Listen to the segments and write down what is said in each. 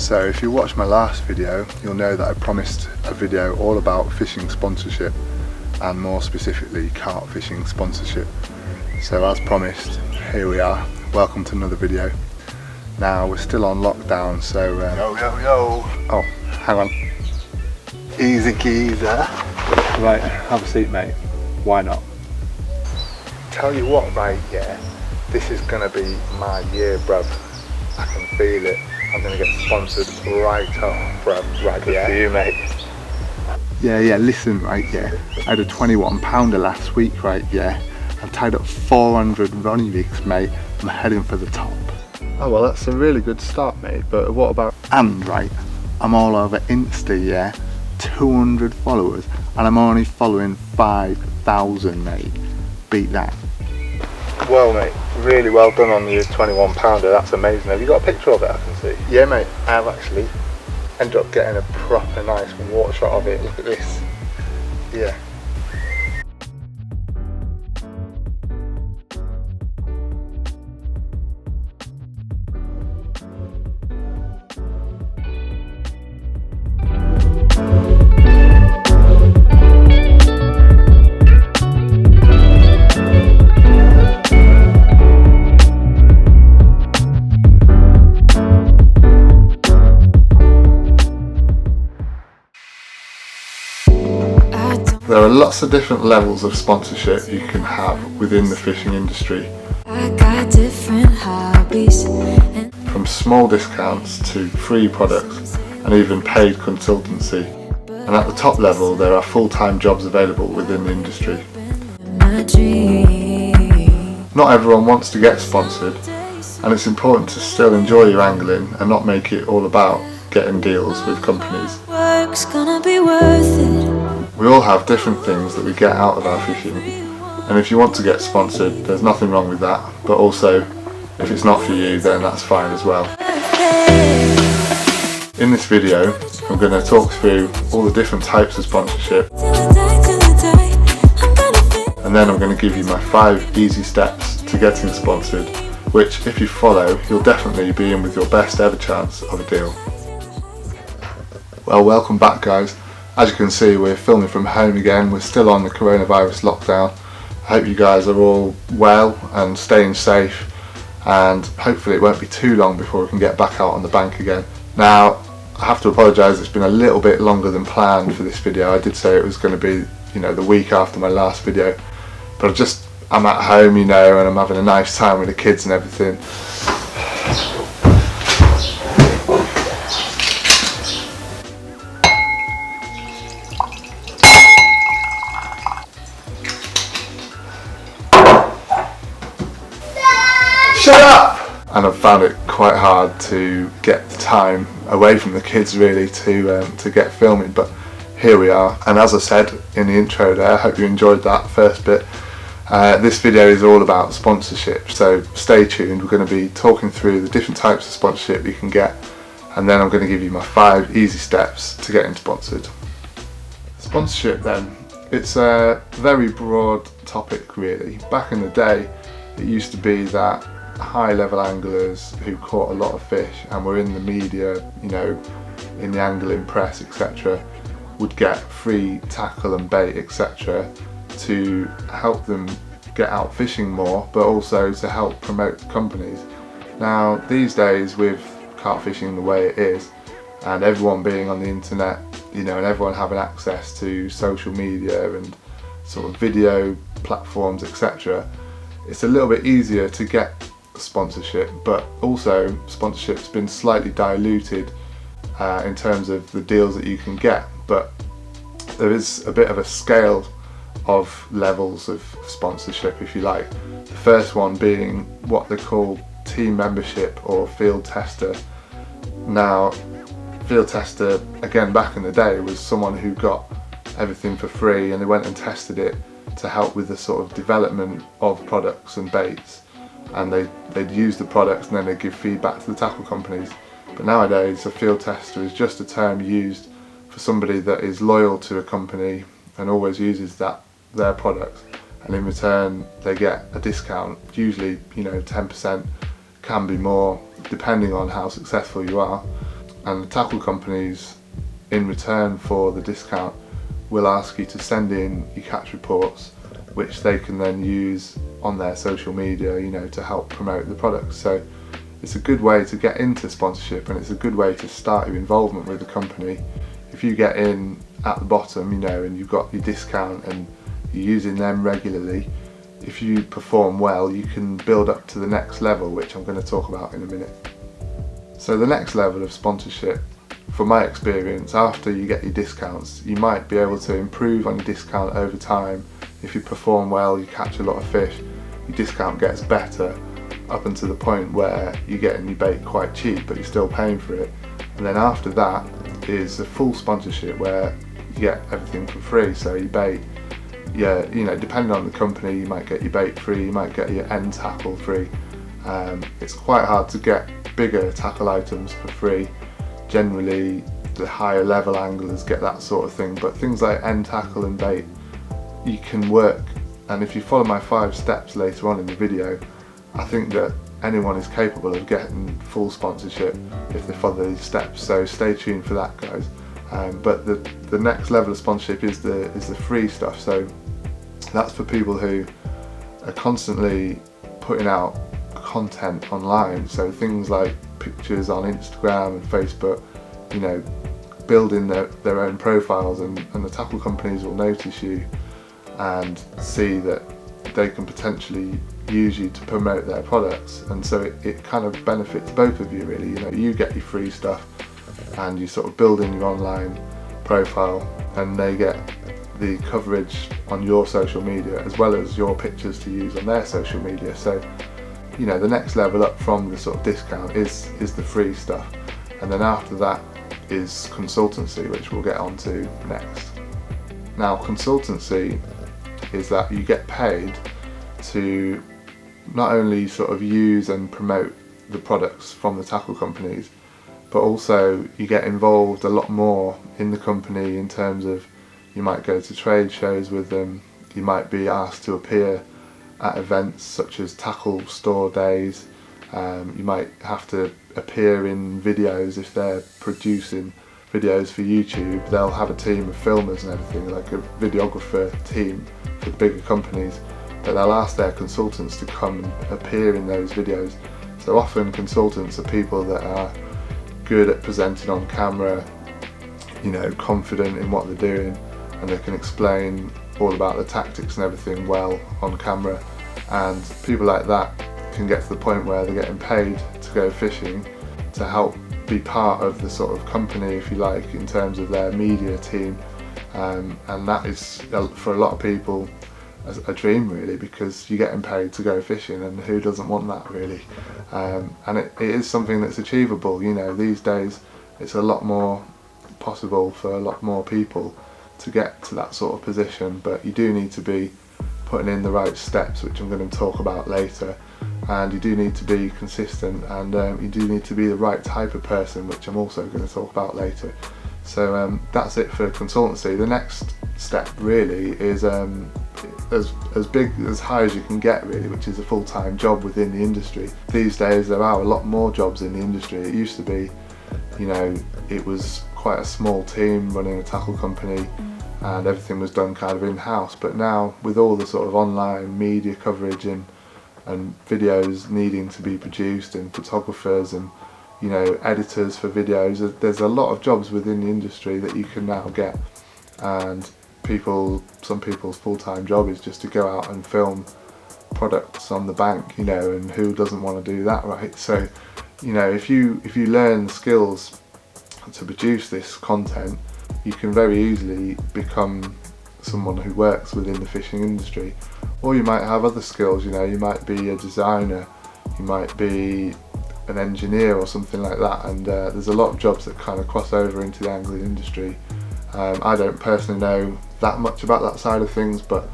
So if you watched my last video, you'll know that I promised a video all about fishing sponsorship, and more specifically carp fishing sponsorship. So as promised, here we are. Welcome to another video. Now we're still on lockdown, so yo. Oh, hang on. Easy geezer. Right, have a seat, mate. Why not? Tell you what, right, yeah, this is gonna be my year, bruv. I can feel it. I'm gonna get sponsored right up, bruv. Right, good for you, mate. Yeah, listen, right, yeah. I had a 21 pounder last week, right, yeah. I've tied up 400 Ronnie rigs, mate. I'm heading for the top. Oh, well, that's a really good start, mate, but what about... And, right, I'm all over Insta, yeah. 200 followers, and I'm only following 5,000, mate. Beat that. Well, mate, really well done on your 21 pounder. That's amazing. Have you got a picture of it I can see? Yeah, mate, I've actually ended up getting a proper nice water shot of it. Look at this. Yeah. There are lots of different levels of sponsorship you can have within the fishing industry. I got different hobbies. From small discounts to free products and even paid consultancy. And at the top level there are full-time jobs available within the industry. Not everyone wants to get sponsored, and it's important to still enjoy your angling and not make it all about getting deals with companies. We all have different things that we get out of our fishing, and if you want to get sponsored, there's nothing wrong with that, but also if it's not for you, then that's fine as well. In this video I'm going to talk through all the different types of sponsorship, and then I'm going to give you my 5 easy steps to getting sponsored, which if you follow you'll definitely be in with your best ever chance of a deal. Well, welcome back guys. As you can see, we're filming from home again. We're still on the coronavirus lockdown. I hope you guys are all well and staying safe, and hopefully it won't be too long before we can get back out on the bank again. Now, I have to apologise, it's been a little bit longer than planned for this video. I did say it was going to be, the week after my last video, but I'm at home, and I'm having a nice time with the kids and everything. Shut up! And I've found it quite hard to get the time away from the kids really to get filming, but here we are. And as I said in the intro there, I hope you enjoyed that first bit. This video is all about sponsorship, so stay tuned. We're going to be talking through the different types of sponsorship you can get, and then I'm going to give you my 5 easy steps to getting sponsored. Sponsorship then, it's a very broad topic really. Back in the day it used to be that high level anglers who caught a lot of fish and were in the media, in the angling press, etc., would get free tackle and bait, etc., to help them get out fishing more, but also to help promote companies. Now these days, with carp fishing the way it is, and everyone being on the internet, and everyone having access to social media and sort of video platforms, etc., it's a little bit easier to get sponsorship, but also sponsorship's been slightly diluted in terms of the deals that you can get, but there is a bit of a scale of levels of sponsorship, if you like. The first one being what they call team membership or field tester. Now, field tester, again, back in the day, was someone who got everything for free and they went and tested it to help with the sort of development of products and baits, and they'd use the products and then they'd give feedback to the tackle companies. But nowadays a field tester is just a term used for somebody that is loyal to a company and always uses their products, and in return they get a discount, usually 10%, can be more depending on how successful you are. and the tackle companies, in return for the discount, will ask you to send in your catch reports, which they can then use on their social media, to help promote the product. So it's a good way to get into sponsorship, and it's a good way to start your involvement with the company. If you get in at the bottom, and you've got your discount and you're using them regularly, if you perform well, you can build up to the next level, which I'm going to talk about in a minute. So the next level of sponsorship, from my experience, after you get your discounts, you might be able to improve on your discount over time. If you perform well, you catch a lot of fish, your discount gets better up until the point where you're getting your bait quite cheap, but you're still paying for it. And then after that is a full sponsorship where you get everything for free. So your bait, depending on the company, you might get your bait free, you might get your end tackle free. It's quite hard to get bigger tackle items for free. Generally, the higher level anglers get that sort of thing, but things like end tackle and bait, you can work. And if you follow my 5 steps later on in the video, I think that anyone is capable of getting full sponsorship if they follow these steps. So stay tuned for that, guys. But the next level of sponsorship is the free stuff. So that's for people who are constantly putting out content online. So things like pictures on Instagram and Facebook, building their own profiles, and the tackle companies will notice you and see that they can potentially use you to promote their products, and so it kind of benefits both of you really. You get your free stuff and you sort of build in your online profile, and they get the coverage on your social media as well as your pictures to use on their social media. So the next level up from the sort of discount is the free stuff, and then after that is consultancy, which we'll get onto next. Now, consultancy is that you get paid to not only sort of use and promote the products from the tackle companies, but also you get involved a lot more in the company in terms of you might go to trade shows with them, you might be asked to appear at events such as tackle store days, you might have to appear in videos if they're producing videos for YouTube. They'll have a team of filmers and everything, like a videographer team for bigger companies, but they'll ask their consultants to come and appear in those videos. So often consultants are people that are good at presenting on camera, confident in what they're doing, and they can explain all about the tactics and everything well on camera. And people like that can get to the point where they're getting paid to go fishing to help be part of the sort of company, if you like, in terms of their media team, and that is, for a lot of people, a dream really, because you're getting paid to go fishing, and who doesn't want that really? And it is something that's achievable. These days it's a lot more possible for a lot more people to get to that sort of position, but you do need to be putting in the right steps, which I'm going to talk about later, and you do need to be consistent, and you do need to be the right type of person, which I'm also going to talk about later. So that's it for consultancy. The next step really is as big, as high as you can get really, which is a full-time job within the industry. These days there are a lot more jobs in the industry. It used to be, it was quite a small team running a tackle company, and everything was done kind of in-house, but now with all the sort of online media coverage and videos needing to be produced, and photographers and editors for videos, there's a lot of jobs within the industry that you can now get. And some people's full-time job is just to go out and film products on the bank, and who doesn't want to do that, right? So if you learn the skills to produce this content, you can very easily become someone who works within the fishing industry. Or you might have other skills, you might be a designer, you might be an engineer or something like that, and there's a lot of jobs that kind of cross over into the angling industry. I don't personally know that much about that side of things, but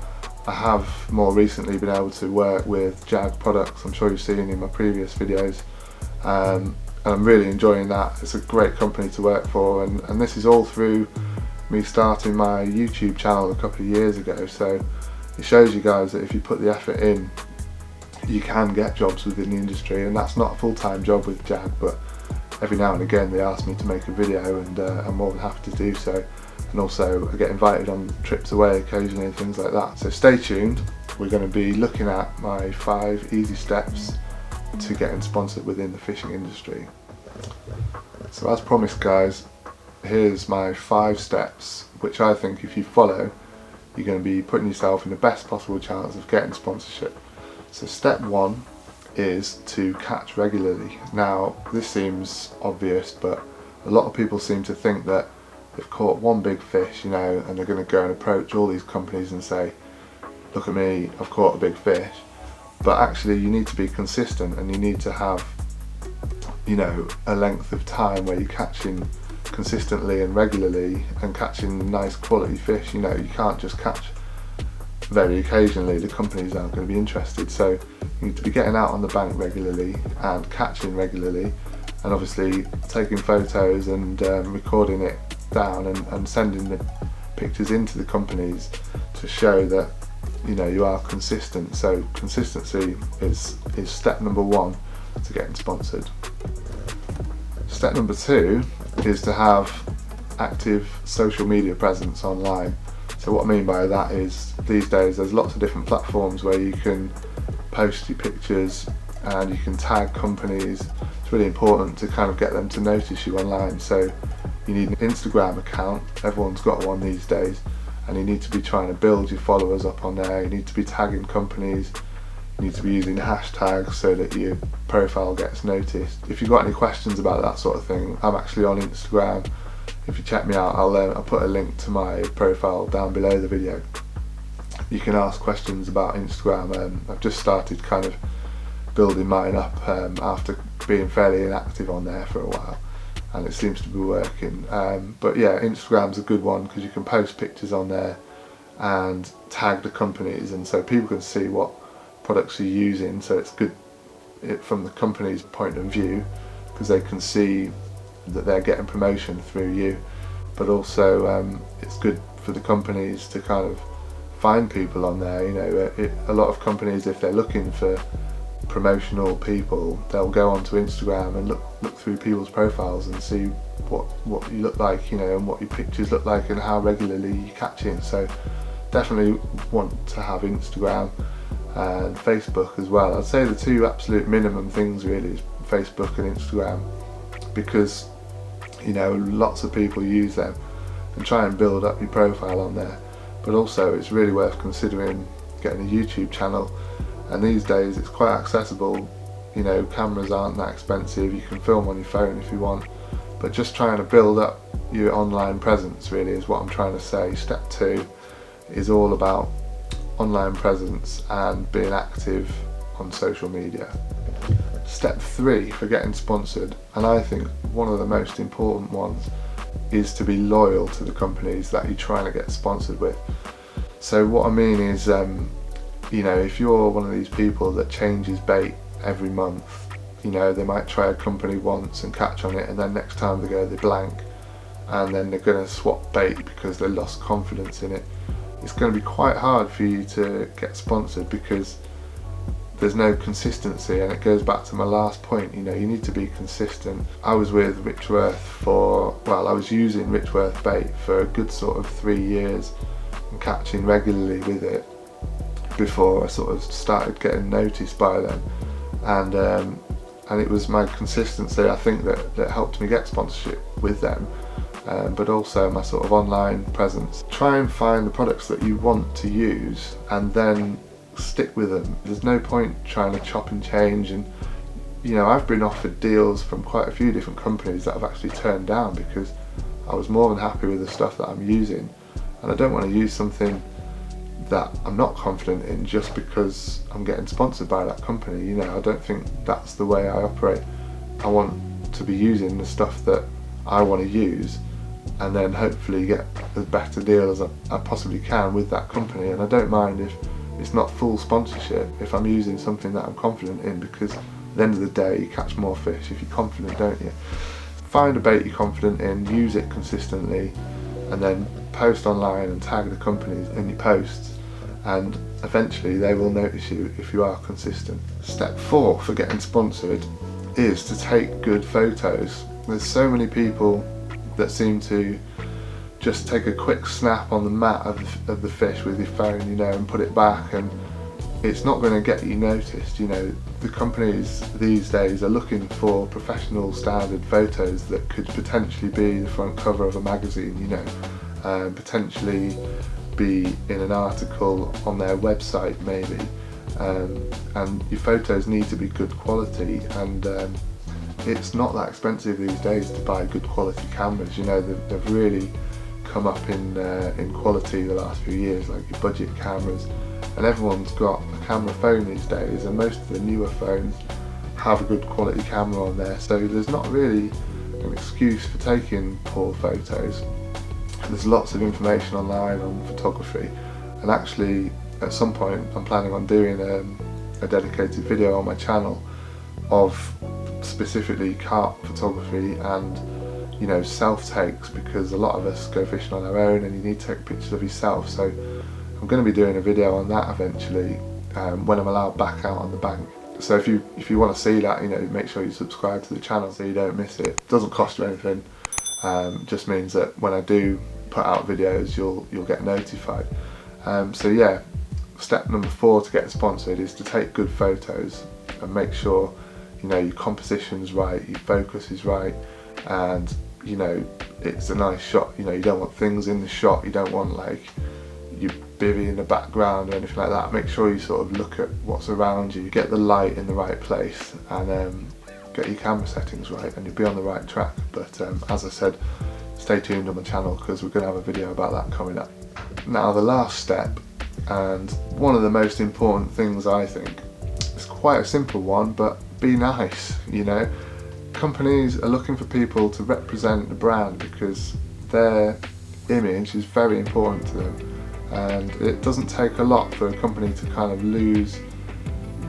I have more recently been able to work with Jag products. I'm sure you've seen in my previous videos, and I'm really enjoying that. It's a great company to work for, and this is all through me starting my YouTube channel a couple of years ago. So it shows you guys that if you put the effort in, you can get jobs within the industry, and that's not a full-time job with Jag, but every now and again they ask me to make a video, and I'm more than happy to do so. And also I get invited on trips away occasionally and things like that. So stay tuned. We're going to be looking at my 5 easy steps to getting sponsored within the fishing industry. So as promised guys, here's my 5 steps which I think if you follow, you're going to be putting yourself in the best possible chance of getting sponsorship. So step 1 is to catch regularly. Now this seems obvious, but a lot of people seem to think that they've caught one big fish, you know, and they're going to go and approach all these companies and say, look at me, I've caught a big fish. But actually you need to be consistent, and you need to have, you know, a length of time where you're catching consistently and regularly and catching nice quality fish. You know, you can't just catch very occasionally, the companies aren't going to be interested. So you need to be getting out on the bank regularly and catching regularly, and obviously taking photos and recording it down and sending the pictures into the companies to show that, you know, you are consistent. So consistency is step number 1 to getting sponsored. Step number 2 is to have active social media presence online. So what I mean by that is, these days there's lots of different platforms where you can post your pictures and you can tag companies. It's really important to kind of get them to notice you online. So you need an Instagram account, everyone's got one these days, and you need to be trying to build your followers up on there. You need to be tagging companies, you need to be using hashtags so that your profile gets noticed. If you've got any questions about that sort of thing, I'm actually on Instagram. If you check me out, I'll put a link to my profile down below the video. You can ask questions about Instagram. I've just started kind of building mine up after being fairly inactive on there for a while, and it seems to be working. But yeah, Instagram's a good one because you can post pictures on there and tag the companies, and so people can see what products you're using. So it's good from the company's point of view because they can see that they're getting promotion through you, but also it's good for the companies to kind of find people on there. You know, a lot of companies, if they're looking for promotional people, they'll go onto Instagram and look through people's profiles and see what you look like, you know, and what your pictures look like and how regularly you're catching. So definitely want to have Instagram and Facebook as well. I'd say the 2 absolute minimum things really is Facebook and Instagram, because you know, lots of people use them and try and build up your profile on there. But also it's really worth considering getting a YouTube channel, and these days it's quite accessible. You know, cameras aren't that expensive, you can film on your phone if you want, but just trying to build up your online presence really is what I'm trying to say. Step 2 is all about online presence and being active on social media. Step 3 for getting sponsored, and I think one of the most important ones, is to be loyal to the companies that you're trying to get sponsored with. So what I mean is, you know, if you're one of these people that changes bait every month, you know, they might try a company once and catch on it, and then next time they go they blank, and then they're going to swap bait because they lost confidence in it. It's going to be quite hard for you to get sponsored because there's no consistency, and it goes back to my last point. You know, you need to be consistent. I was with Richworth I was using Richworth bait for a good sort of 3 years and catching regularly with it before I sort of started getting noticed by them, and it was my consistency, I think, that helped me get sponsorship with them, but also my sort of online presence. Try and find the products that you want to use and then stick with them. There's no point trying to chop and change, and you know, I've been offered deals from quite a few different companies that I've actually turned down because I was more than happy with the stuff that I'm using, and I don't want to use something that I'm not confident in just because I'm getting sponsored by that company. You know, I don't think that's the way I operate. I want to be using the stuff that I want to use and then hopefully get as better deal as I possibly can with that company, and I don't mind if it's not full sponsorship if I'm using something that I'm confident in, because at the end of the day you catch more fish if you're confident, don't you? Find a bait you're confident in, use it consistently, and then post online and tag the companies in your posts, and eventually they will notice you if you are consistent. Step 4 for getting sponsored is to take good photos. There's so many people that seem to just take a quick snap on the mat of the fish with your phone, you know, and put it back, and it's not going to get you noticed. You know, the companies these days are looking for professional standard photos that could potentially be the front cover of a magazine, you know, potentially be in an article on their website maybe, and your photos need to be good quality, and it's not that expensive these days to buy good quality cameras. You know, they've really come up in quality the last few years, like your budget cameras, and everyone's got a camera phone these days, and most of the newer phones have a good quality camera on there, so there's not really an excuse for taking poor photos. There's lots of information online on photography, and actually at some point I'm planning on doing a dedicated video on my channel of specifically carp photography and, you know, self-takes, because a lot of us go fishing on our own and you need to take pictures of yourself. So I'm going to be doing a video on that eventually, when I'm allowed back out on the bank. So if you want to see that, you know, make sure you subscribe to the channel so you don't miss it. It doesn't cost you anything, just means that when I do put out videos you'll get notified. So yeah, step number 4 to get sponsored is to take good photos and make sure, you know, your composition's right, your focus is right, and, you know, it's a nice shot. You know, you don't want things in the shot, you don't want like your bivvy in the background or anything like that. Make sure you sort of look at what's around you, get the light in the right place, and get your camera settings right, and you'll be on the right track. But as I said, stay tuned on my channel because we're going to have a video about that coming up. Now the last step, and one of the most important things I think, it's quite a simple one, but be nice. You know, companies are looking for people to represent the brand because their image is very important to them, and it doesn't take a lot for a company to kind of lose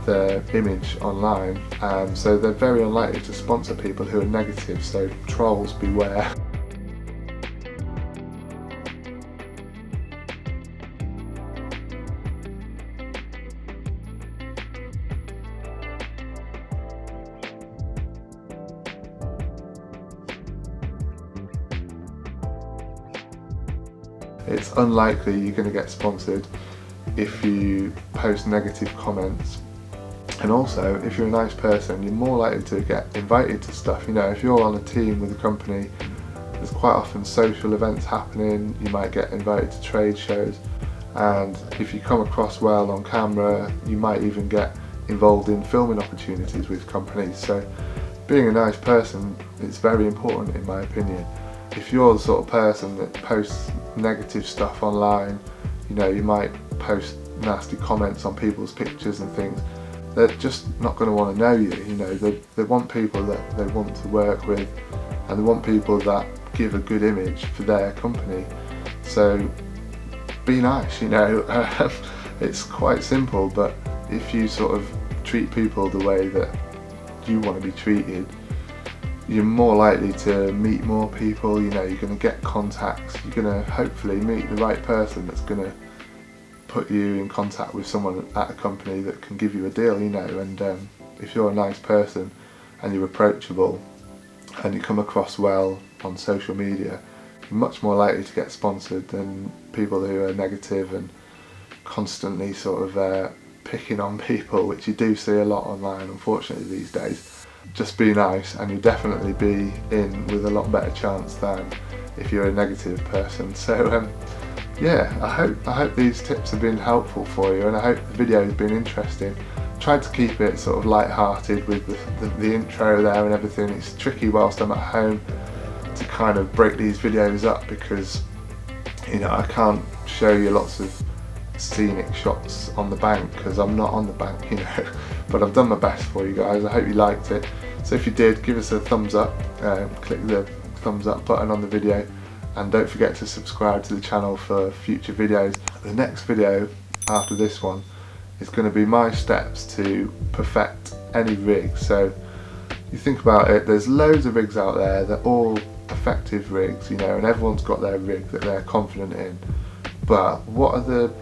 their image online, so they're very unlikely to sponsor people who are negative, so trolls beware. It's unlikely you're going to get sponsored if you post negative comments, and also if you're a nice person you're more likely to get invited to stuff. You know, if you're on a team with a company, there's quite often social events happening, you might get invited to trade shows, and if you come across well on camera you might even get involved in filming opportunities with companies. So being a nice person is very important in my opinion. If you're the sort of person that posts negative stuff online, you know, you might post nasty comments on people's pictures and things, they're just not going to want to know you. You know, they want people that they want to work with, and they want people that give a good image for their company. So be nice, you know. It's quite simple, but if you sort of treat people the way that you want to be treated, you're more likely to meet more people. You know, you're going to get contacts, you're going to hopefully meet the right person that's going to put you in contact with someone at a company that can give you a deal, you know. And if you're a nice person and you're approachable and you come across well on social media, you're much more likely to get sponsored than people who are negative and constantly sort of picking on people, which you do see a lot online unfortunately these days. Just be nice and you'll definitely be in with a lot better chance than if you're a negative person. So yeah, I hope these tips have been helpful for you, and I hope the video has been interesting. Tried to keep it sort of light-hearted with the intro there and everything. It's tricky whilst I'm at home to kind of break these videos up because, you know, I can't show you lots of scenic shots on the bank because I'm not on the bank, you know. But I've done my best for you guys. I hope you liked it. So if you did, give us a thumbs up, click the thumbs up button on the video, and don't forget to subscribe to the channel for future videos. The next video after this one is going to be my steps to perfect any rig. So you think about it, there's loads of rigs out there, they're all effective rigs, you know, and everyone's got their rig that they're confident in. But what are the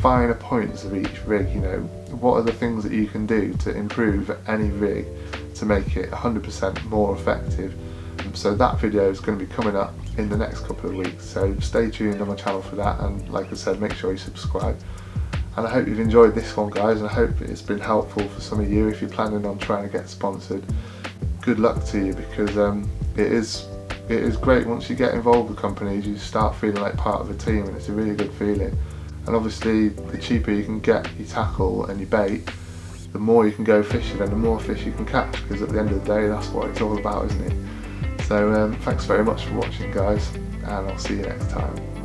finer points of each rig, you know? What are the things that you can do to improve any rig to make it 100% more effective. So that video is going to be coming up in the next couple of weeks, so stay tuned on my channel for that, and like I said, make sure you subscribe. And I hope you've enjoyed this one, guys, and I hope it's been helpful for some of you if you're planning on trying to get sponsored. Good luck to you, because it is great once you get involved with companies. You start feeling like part of a team, and it's a really good feeling. And obviously the cheaper you can get your tackle and your bait, the more you can go fishing and the more fish you can catch, because at the end of the day that's what it's all about, isn't it? So thanks very much for watching, guys, and I'll see you next time.